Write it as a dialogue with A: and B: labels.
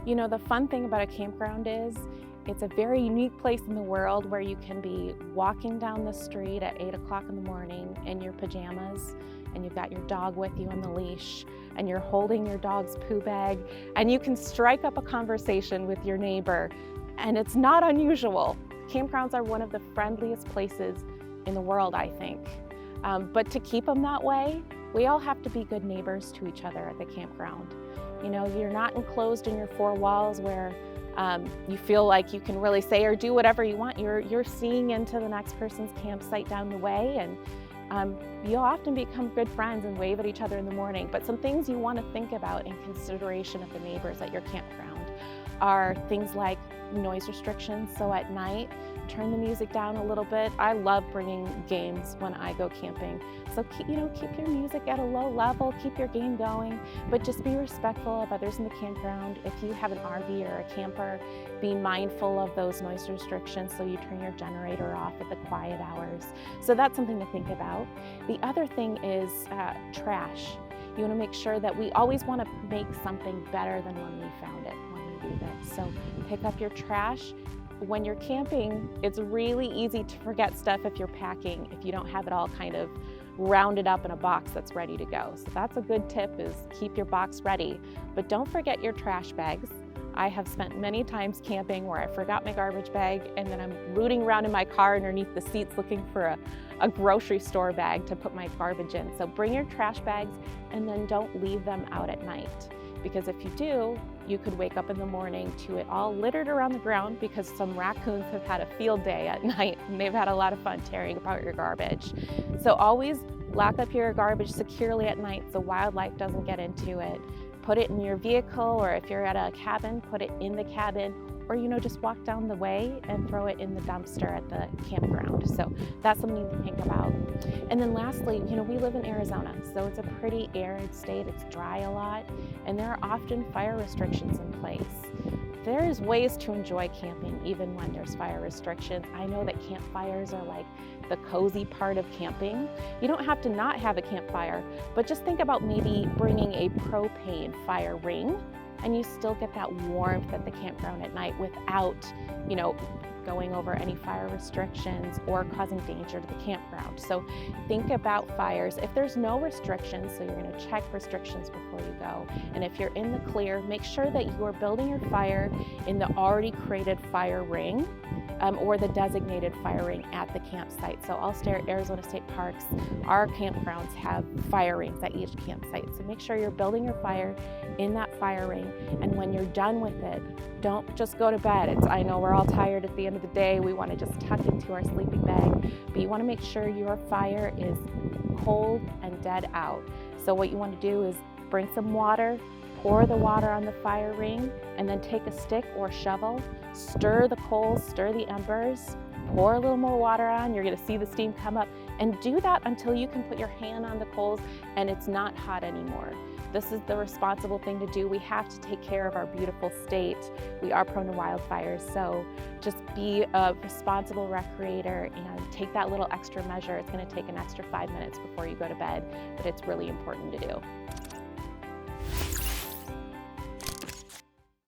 A: You know, the fun thing about a campground is it's a very unique place in the world where you can be walking down the street at 8 o'clock in the morning in your pajamas, and you've got your dog with you on the leash, and you're holding your dog's poo bag, and you can strike up a conversation with your neighbor, and it's not unusual. Campgrounds are one of the friendliest places in the world, I think. But to keep them that way, we all have to be good neighbors to each other at the campground. You know, you're not enclosed in your four walls where you feel like you can really say or do whatever you want. You're seeing into the next person's campsite down the way, and you'll often become good friends and wave at each other in the morning. But some things you want to think about in consideration of the neighbors at your campground are things like noise restrictions. So at night, turn the music down a little bit. I love bringing games when I go camping. So keep your music at a low level, keep your game going, but just be respectful of others in the campground. If you have an RV or a camper, be mindful of those noise restrictions so you turn your generator off at the quiet hours. So that's something to think about. The other thing is trash. You want to make sure that we always want to make something better than when we found it, when we do this. So pick up your trash. When you're camping, it's really easy to forget stuff if you're packing, if you don't have it all kind of rounded up in a box that's ready to go. So that's a good tip, is keep your box ready, but don't forget your trash bags. I have spent many times camping where I forgot my garbage bag, and then I'm rooting around in my car underneath the seats looking for a grocery store bag to put my garbage in. So bring your trash bags, and then don't leave them out at night. Because if you do, you could wake up in the morning to it all littered around the ground because some raccoons have had a field day at night and they've had a lot of fun tearing apart your garbage. So always lock up your garbage securely at night so wildlife doesn't get into it. Put it in your vehicle, or if you're at a cabin, put it in the cabin, or just walk down the way and throw it in the dumpster at the campground. So that's something to think about. And then lastly, we live in Arizona, so it's a pretty arid state. It's dry a lot, and there are often fire restrictions in place. There's ways to enjoy camping even when there's fire restrictions. I know that campfires are like the cozy part of camping. You don't have to not have a campfire, but just think about maybe bringing a propane fire ring, and you still get that warmth at the campground at night without, going over any fire restrictions or causing danger to the campground. So think about fires. If there's no restrictions, so you're going to check restrictions before you go. And if you're in the clear, make sure that you are building your fire in the already created fire ring or the designated fire ring at the campsite. So all Arizona State Parks, our campgrounds have fire rings at each campsite. So make sure you're building your fire in that fire ring. And when you're done with it, don't just go to bed. I know we're all tired at the end of the day. We want to just tuck into our sleeping bag, but you want to make sure your fire is cold and dead out. So what you want to do is bring some water, pour the water on the fire ring, and then take a stick or shovel, stir the coals, stir the embers, pour a little more water on. You're going to see the steam come up, and do that until you can put your hand on the coals and it's not hot anymore. This is the responsible thing to do. We have to take care of our beautiful state. We are prone to wildfires, so just be a responsible recreator and take that little extra measure. It's going to take an extra 5 minutes before you go to bed, but it's really important to do.